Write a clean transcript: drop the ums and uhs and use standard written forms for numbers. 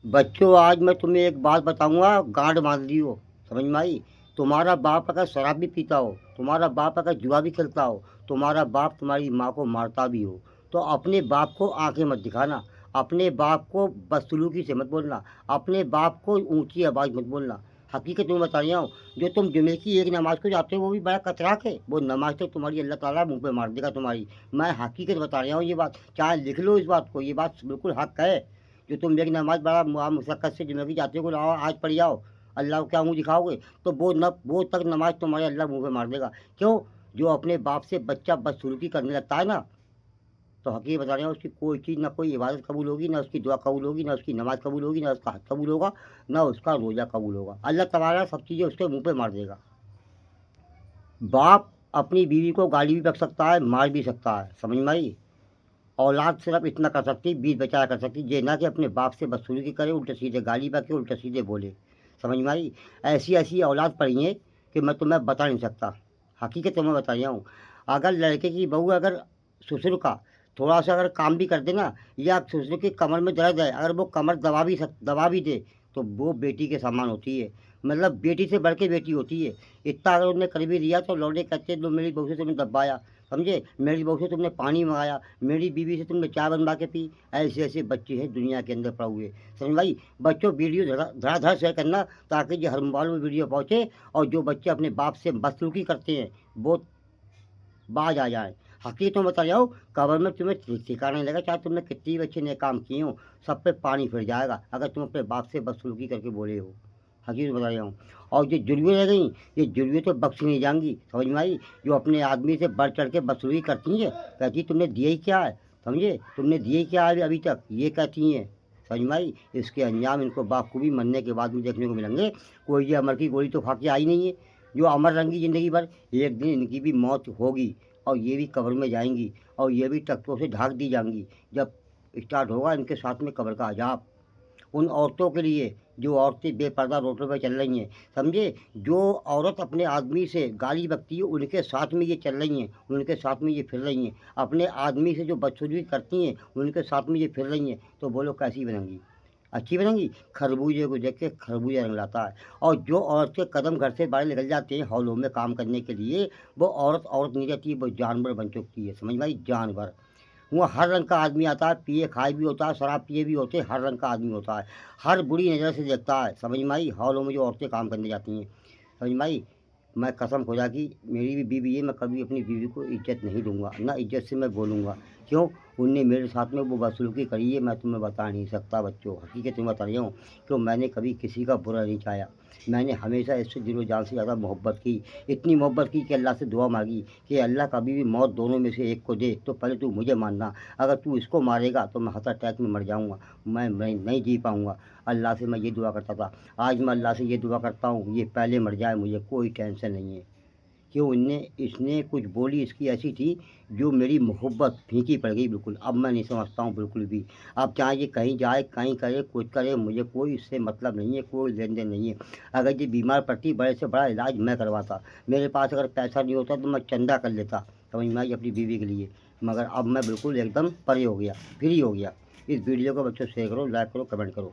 बच्चों, आज मैं तुम्हें एक बात बताऊँगा, गांड बाँध लियो, समझ में आई? तुम्हारा बाप अगर शराब भी पीता हो, तुम्हारा बाप अगर जुआ भी खेलता हो, तुम्हारा बाप तुम्हारी माँ को मारता भी हो, तो अपने बाप को आँखें मत दिखाना, अपने बाप को बदसलूकी से मत बोलना, अपने बाप को ऊँची आवाज़ मत बोलना। हकीकत तुम्हें बता रहा हूँ, जो तुम जुमे की एक नमाज़ को जाते हो, वो भी बड़ा कतराक है, वो नमाज़ तो तुम्हारी अल्लाह ताला मुँह पे मार देगा तुम्हारी। मैं हकीकत बता रहा हूँ ये बात, चाहे लिख लो इस बात को, ये बात बिल्कुल हक़ है। जो तुम एक नमाज़ बड़ा मुशक्क़त से ज़िंदगी जाते हो, आओ आज पढ़ आओ, अल्लाह को क्या मुँह दिखाओगे? तो वो तक नमाज़ तुम्हारे अल्लाह मुँह पे मार देगा। क्यों? जो अपने बाप से बच्चा बदसलूकी करने लगता है ना, तो हक़ीक़त बता रहे हैं उसकी कोई चीज़, ना कोई इबादत कबूल होगी, ना उसकी दुआ कबूल होगी, ना उसकी नमाज़ कबूल होगी, ना उसका हज कबूल होगा, ना उसका रोज़ा कबूल होगा। अल्लाह तबारा सब चीज़ें उसके मुँह पे मार देगा। बाप अपनी बीवी को गाली भी बक सकता है, मार भी सकता है, समझ में आई? औलाद सिर्फ़ इतना कर सकती, बीच बचाया कर सकती, ये ना कि अपने बाप से बदसलूकी करे, उल्टे-सीधे गाली बके, उल्टे-सीधे बोले। समझ में आई? ऐसी-ऐसी औलाद पड़ी है कि मैं तुम्हें बता नहीं सकता। हकीकत तुम्हें बता रहा हूँ। अगर लड़के की बहू अगर ससुर का थोड़ा-सा अगर काम भी कर दे ना, या ससुर की कमर में दर्द है, अगर वो कमर दबा भी दे, तो वो बेटी के समान होती है। मतलब बेटी से बढ़ के बेटी होती है। इतना अगर उन्हें कर भी दिया, तो लौंडे कहते हैं, "लो मेरी बहू से तुमने दबाया।" समझे? मेरी बहू से तुमने पानी मँगाया, मेरी बीवी से तुमने चाय बनवा के पी। ऐसे-ऐसे बच्चे हैं दुनिया के अंदर पड़े हुए। समझ में आई? बच्चों, वीडियो धड़ाधड़ शेयर करना, ताकि ये हर मोबाइल में वीडियो पहुँचे और जो बच्चे अपने बाप से बदसलूकी करते हैं, वो बाज आ जाएँ। हकीकत में बता रहा हूँ, कब्र में तुम्हें ठिकाना नहीं लगेगा, चाहे तुमने कितनी भी अच्छे नेक काम किए हों, सब पे पानी फिर जाएगा, अगर तुम अपने बाप से बदसलूकी करके बोले हो। हकीकत बता रहा हूँ। और जो जुर्में रह गईं, ये जुर्में तो बख्शी नहीं जाएँगी, समझ में आई? जो अपने आदमी से बढ़ चढ़ के बदसलूकी करती हैं, कहती तुमने दिया ही क्या है? समझे? तुमने दिए ही क्या है अभी तक? ये कहती हैं। समझ में आई? इसके अंजाम इनको बाखूबी मरने के बाद में देखने को मिलेंगे। कोई ये अमर की गोली तो खा के आई नहीं है, जो अमर रहेंगी ज़िंदगी भर। एक दिन इनकी भी मौत होगी और ये भी कब्र में जाएँगी और ये भी तख्तों से ढाक दी जाएँगी। जब स्टार्ट होगा इनके साथ में कब्र का अज़ाब। उन औरतों के लिए जो औरतें बेपर्दा रोडों पे चल रही हैं, समझे? जो औरत अपने आदमी से गाली बकती है, उनके साथ में ये चल रही हैं, उनके साथ में ये फिर रही हैं। अपने आदमी से जो बदसलूकी करती हैं, उनके साथ में ये फिर रही हैं, तो बोलो कैसी बनेंगी? अच्छी बनेंगी? खरबूजे को देख के खरबूजा रंग लाता है। और जो औरत के कदम घर से बाहर निकल जाते हैं हौलों में काम करने के लिए, वो औरत औरत नहीं रहती, वो जानवर बन चुकती है। समझ में आई? जानवर। वहाँ हर रंग का आदमी आता है, पिए खाए भी होता है, शराब पिए भी होते हैं, हर रंग का आदमी होता है। हर बुरी नज़र से देखता है, समझ में आई? हॉलों में जो औरतें काम करने जाती हैं, समझ में आई? मैं कसम खुदा की, मेरी भी बीवी है, मैं कभी अपनी बीवी को इज़्ज़त नहीं दूँगा, ना इज़्ज़त से मैं बोलूँगा। क्यों? उनने मेरे साथ में वो बदसलूकी करी है, मैं तुम्हें बता नहीं सकता बच्चों, हकीकत में बता रहा हूँ। क्यों? मैंने कभी किसी का बुरा नहीं चाहा। मैंने हमेशा इससे दिलो जान से ज़्यादा मोहब्बत की। इतनी मोहब्बत की कि अल्लाह से दुआ माँगी कि अल्लाह कभी भी मौत दोनों में से एक को दे, तो पहले तू मुझे मारना। अगर तू इसको मारेगा तो मैं हार्ट अटैक में मर जाऊँगा, मैं नहीं जी पाऊँगा। अल्लाह से मैं ये दुआ करता था। आज मैं अल्लाह से ये दुआ करता हूँ, ये पहले मर जाए, मुझे कोई टेंशन नहीं है। क्यों? इसने कुछ बोली इसकी ऐसी थी, जो मेरी मोहब्बत फीकी पड़ गई बिल्कुल। अब मैं नहीं समझता हूँ बिल्कुल भी। अब चाहे ये कहीं जाए, कहीं करे, कुछ करे, मुझे कोई इससे मतलब नहीं है, कोई लेन-देन नहीं है। अगर ये बीमार पड़ती, बड़े से बड़ा इलाज मैं करवाता। मेरे पास अगर पैसा नहीं होता तो मैं चंदा कर लेता, समझ में आई? अपनी बीवी के लिए। मगर अब मैं बिल्कुल एकदम परे हो गया, फ्री हो गया। इस वीडियो को बच्चों शेयर करो, लाइक करो, कमेंट करो।